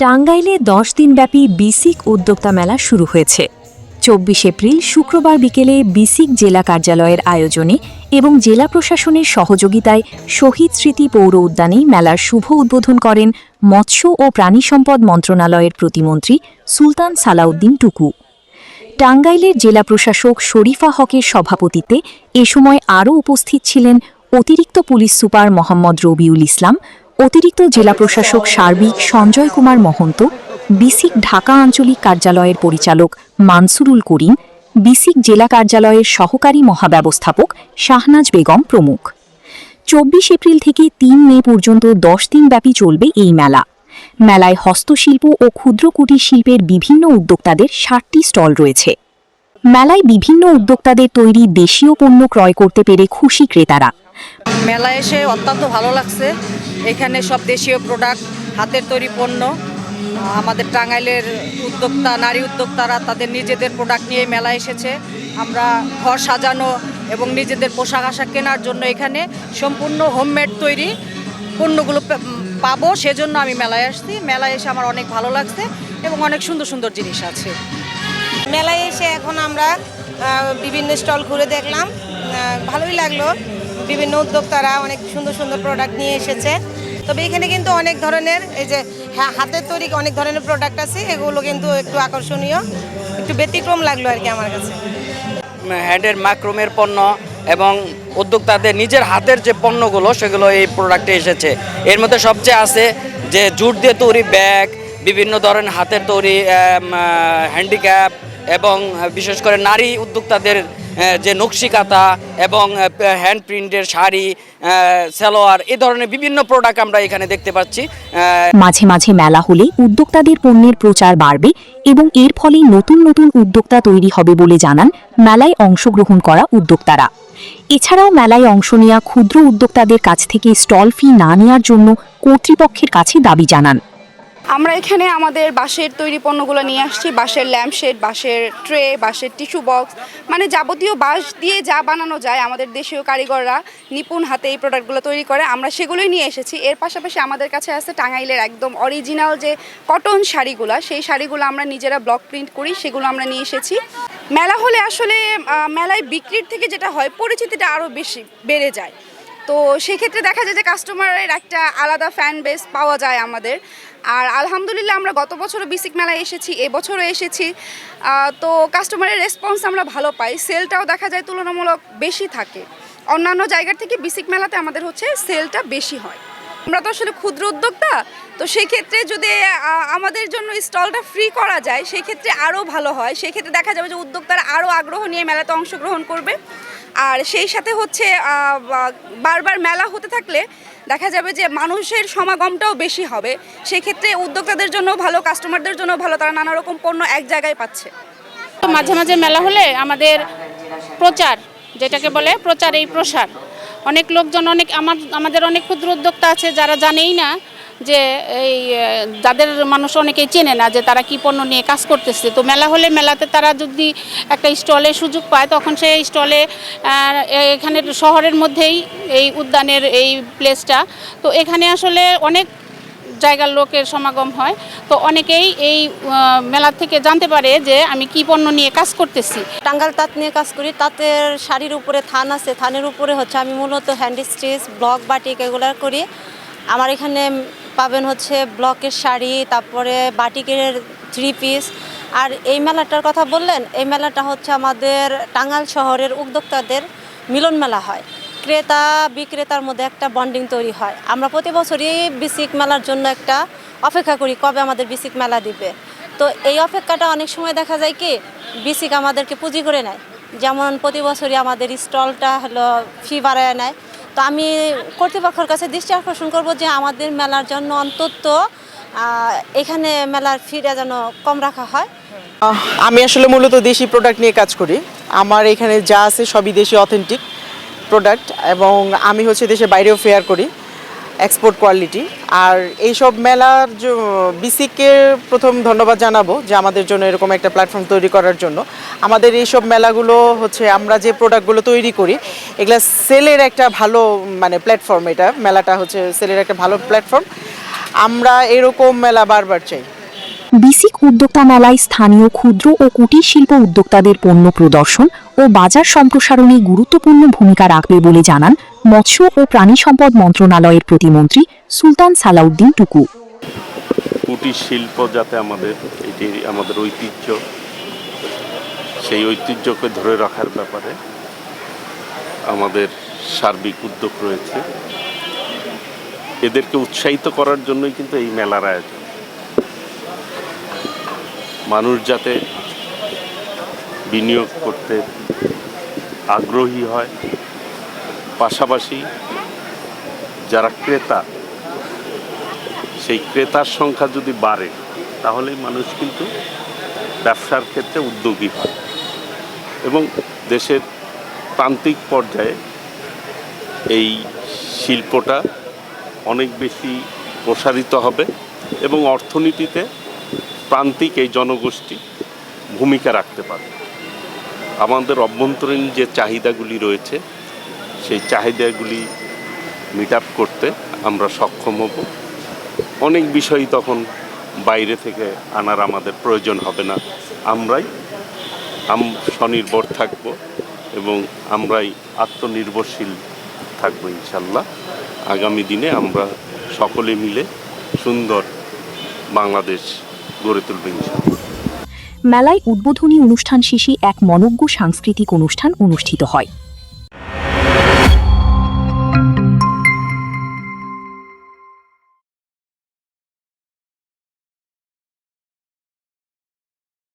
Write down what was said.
টাঙ্গাইলে ১০ দিনব্যাপী বিসিক উদ্যোক্তা মেলা শুরু হয়েছে। ২৪ এপ্রিল শুক্রবার বিকেলে বিসিক জেলা কার্যালয়ের আয়োজনে এবং জেলা প্রশাসনের সহযোগিতায় শহীদ স্মৃতি পৌর উদ্যানে মেলার শুভ উদ্বোধন করেন মৎস্য ও প্রাণী সম্পদ মন্ত্রণালয়ের প্রতিমন্ত্রী সুলতান সালাউদ্দিন টুকু। টাঙ্গাইলের জেলা প্রশাসক শরীফা হকের সভাপতিত্বে এ সময় আরও উপস্থিত ছিলেন অতিরিক্ত পুলিশ সুপার মোহাম্মদ রবিউল ইসলাম, অতিরিক্ত জেলা প্রশাসক সার্বিক সঞ্জয় কুমার মহন্ত, বিসিক ঢাকা আঞ্চলিক কার্যালয়ের পরিচালক মানসুরুল করিম, বিসিক জেলা কার্যালয়ের সহকারী মহাব্যবস্থাপক শাহনাজ বেগম প্রমুখ। ২৪ এপ্রিল থেকে ৩ মে পর্যন্ত ১০ দিনব্যাপী চলবে এই মেলা। মেলায় হস্তশিল্প ও ক্ষুদ্র কুটির শিল্পের বিভিন্ন উদ্যোক্তাদের ৬০টি স্টল রয়েছে। মেলায় বিভিন্ন উদ্যোক্তাদের তৈরি দেশীয় পণ্য ক্রয় করতে পেরে খুশি ক্রেতারা। মেলায় এসে অত্যন্ত ভালো লাগছে। এখানে সব দেশীয় প্রোডাক্ট, হাতের তৈরি পণ্য, আমাদের টাঙ্গাইলের উদ্যোক্তা, নারী উদ্যোক্তারা তাদের নিজেদের প্রোডাক্ট নিয়ে মেলায় এসেছে। আমরা ঘর সাজানো এবং নিজেদের পোশাক আশাক কেনার জন্য এখানে সম্পূর্ণ হোমমেড তৈরি পণ্যগুলো পাবো, সেজন্য আমি মেলায় আসছি। মেলায় এসে আমার অনেক ভালো লাগছে এবং অনেক সুন্দর সুন্দর জিনিস আছে। মেলায় এসে এখন আমরা বিভিন্ন স্টল ঘুরে দেখলাম, ভালোই লাগলো। বিভিন্ন উদ্যোক্তারা অনেক সুন্দর সুন্দর প্রোডাক্ট নিয়ে এসেছে। তবে এখানে কিন্তু অনেক ধরনের এই যে হাতের তৈরি অনেক ধরনের প্রোডাক্ট আছে, এগুলো কিন্তু একটু আকর্ষণীয়, একটু ব্যতিক্রম লাগলো আর কি আমার কাছে। হ্যান্ডের মাইক্রোমের পণ্য এবং উদ্যোক্তাদের নিজের হাতের যে পণ্যগুলো সেগুলো এই প্রোডাক্টে এসেছে। এর মধ্যে সবচেয়ে আছে যে জুট দিয়ে তৈরি ব্যাগ, বিভিন্ন ধরনের হাতের তৈরি হ্যান্ডিক্যাপ এবং বিশেষ করে নারী উদ্যোক্তাদের যে নকশি কাঁথা এবং হ্যান্ড প্রিন্টের শাড়ি, সালোয়ার, এই ধরনের বিভিন্ন প্রোডাক্ট আমরা এখানে দেখতে পাচ্ছি। মাঝে মাঝে মেলা হলে উদ্যোক্তাদের পণ্যের প্রচার বাড়বে এবং এর ফলে নতুন নতুন উদ্যোক্তা তৈরি হবে বলে জানান মেলায় অংশগ্রহণ করা উদ্যোক্তারা। এছাড়াও মেলায় অংশ নেওয়া ক্ষুদ্র উদ্যোক্তাদের কাছ থেকে স্টল ফি না নেওয়ার জন্য কর্তৃপক্ষের কাছে দাবি জানান। আমরা এখানে আমাদের বাঁশের তৈরি পণ্যগুলো নিয়ে আসছি। বাঁশের ল্যাম্পশেড, বাঁশের ট্রে, বাঁশের টিস্যু বক্স, মানে যাবতীয় বাঁশ দিয়ে যা বানানো যায় আমাদের দেশীয় কারিগররা নিপুণ হাতে এই প্রোডাক্টগুলো তৈরি করে, আমরা সেগুলোই নিয়ে এসেছি। এর পাশাপাশি আমাদের কাছে আছে টাঙ্গাইলের একদম অরিজিনাল যে কটন শাড়িগুলো, সেই শাড়িগুলো আমরা নিজেরা ব্লক প্রিন্ট করি, সেগুলো আমরা নিয়ে এসেছি। মেলা হলে আসলে মেলায় বিক্রির থেকে যেটা হয়, পরিচিতিটা আরও বেশি বেড়ে যায়। তো সেক্ষেত্রে দেখা যায় যে কাস্টমারের একটা আলাদা ফ্যান বেস পাওয়া যায় আমাদের। আর আলহামদুলিল্লাহ আমরা গত বছরও বিসিক মেলায় এসেছি, এবছরও এসেছি। তো কাস্টমারের রেসপন্স আমরা ভালো পাই, সেলটাও দেখা যায় তুলনামূলক বেশি থাকে। অন্যান্য জায়গার থেকে বিসিক মেলাতে আমাদের হচ্ছে সেলটা বেশি হয়। আমরা তো আসলে ক্ষুদ্র উদ্যোক্তা, তো সেই ক্ষেত্রে যদি আমাদের জন্য স্টলটা ফ্রি করা যায় সেক্ষেত্রে আরও ভালো হয়। সেক্ষেত্রে দেখা যাবে যে উদ্যোক্তারা আরও আগ্রহ নিয়ে মেলাতে অংশগ্রহণ করবে। আর সেই সাথে হচ্ছে বারবার মেলা হতে থাকলে দেখা যাবে যে মানুষের সমাগমটাও বেশি হবে। সেক্ষেত্রে উদ্যোক্তাদের জন্য ভালো, কাস্টমারদের জন্য ভালো, তারা নানা রকম পণ্য এক জায়গায় পাচ্ছে। মাঝে মাঝে মেলা হলে আমাদের প্রচার, যেটাকে বলে প্রচার, এই প্রসার, অনেক লোকজন, আমাদের অনেক ক্ষুদ্র উদ্যোক্তা আছে যারা জানেই না যে এই যাদের মানুষ অনেকেই চেনে না যে তারা কি পণ্য নিয়ে কাজ করতেছে। তো মেলা হলে মেলাতে তারা যদি একটা স্টলে সুযোগ পায়, তখন সেই স্টলে এখানে শহরের মধ্যেই এই উদ্যানের এই প্লেসটা, তো এখানে আসলে অনেক জায়গার লোকের সমাগম হয়। তো অনেকেই এই মেলা থেকে জানতে পারে যে আমি কি পণ্য নিয়ে কাজ করতেছি। টাঙ্গাইল তাঁত নিয়ে কাজ করি। তাঁতের শাড়ির উপরে থান আছে, থানের উপরে হচ্ছে আমি মূলত হ্যান্ড স্টিচ, ব্লক, বাটিক এগুলো করি। আমার এখানে পাবেন হচ্ছে ব্লকের শাড়ি, তারপরে বাটিকের 3 পিস। আর এই মেলাটার কথা বললেন, এই মেলাটা হচ্ছে আমাদের টাঙ্গাইল শহরের উদ্যোক্তাদের মিলন মেলা হয়। ক্রেতা বিক্রেতার মধ্যে একটা বন্ডিং তৈরি হয়। আমরা প্রতি বছরই বিসিক মেলার জন্য একটা অপেক্ষা করি, কবে আমাদের বিসিক মেলা দিবে। তো এই অপেক্ষাটা অনেক সময় দেখা যায় কি বিসিক আমাদেরকে পুঁজি করে নেয়। যেমন প্রতি বছরই আমাদের স্টলটা হলো ফি বাড়ায় নেয়। তো আমি কর্তৃপক্ষের কাছে দৃষ্টি আকর্ষণ করব যে আমাদের মেলার জন্য অন্তত এখানে মেলার ফিটা যেন কম রাখা হয়। আমি আসলে মূলত দেশি প্রোডাক্ট নিয়ে কাজ করি। আমার এখানে যা আছে সবই দেশি অথেন্টিক প্রোডাক্ট, এবং আমি হচ্ছে দেশের বাইরেও ফেয়ার করি, এক্সপোর্ট কোয়ালিটি। আর এইসব মেলার বিসিককে প্রথম ধন্যবাদ জানাবো যে আমাদের জন্য এরকম একটা প্ল্যাটফর্ম তৈরি করার জন্য। আমাদের এইসব মেলাগুলো হচ্ছে আমরা যে প্রোডাক্টগুলো তৈরি করি এগুলা সেলের একটা ভালো প্ল্যাটফর্ম। এটা মেলাটা হচ্ছে সেলের একটা ভালো প্ল্যাটফর্ম। আমরা এরকম মেলা বারবার চাই। বিসিক উদ্যোক্তা মেলায় স্থানীয় ক্ষুদ্র ও কুটির শিল্প উদ্যোক্তাদের পণ্য প্রদর্শন ও বাজার সম্প্রসারণে গুরুত্বপূর্ণ ভূমিকা রাখবে বলে জানান মৎস্য ও প্রাণী সম্পদ মন্ত্রণালয়ের প্রতিমন্ত্রী সুলতান সালাউদ্দিন টুকু। কুটির শিল্প যাতে এটি আমাদের ঐতিহ্য, সেই ঐতিহ্যকে ধরে রাখার ব্যাপারে আমাদের সার্বিক উদ্যোগ রয়েছে। এদেরকে উৎসাহিত করার জন্যই কিন্তু এই মেলার আয়োজন। মানুষ যাতে বিনিয়োগ করতে আগ্রহী হয়, পাশাপাশি যারা ক্রেতা, সেই ক্রেতার সংখ্যা যদি বাড়ে তাহলেই মানুষ কিন্তু ব্যবসার ক্ষেত্রে উদ্যোগী হয় এবং দেশের প্রান্তিক পর্যায়ে এই শিল্পটা অনেক বেশি প্রসারিত হবে এবং অর্থনীতিতে প্রান্তিক এই জনগোষ্ঠী ভূমিকা রাখতে পারবে। আমাদের অভ্যন্তরীণ যে চাহিদাগুলি রয়েছে সেই চাহিদাগুলি মিট আপ করতে আমরা সক্ষম হব। অনেক বিষয় তখন বাইরে থেকে আনার আমাদের প্রয়োজন হবে না। আমরাই স্বনির্ভর থাকব এবং আমরাই আত্মনির্ভরশীল থাকবো ইনশাল্লাহ। আগামী দিনে আমরা সকলে মিলে সুন্দর বাংলাদেশ গড়ে তুলব ইনশাল্লাহ। মেলায় উদ্বোধনী অনুষ্ঠান শেষে এক মনোজ্ঞ সাংস্কৃতিক অনুষ্ঠান অনুষ্ঠিত হয়।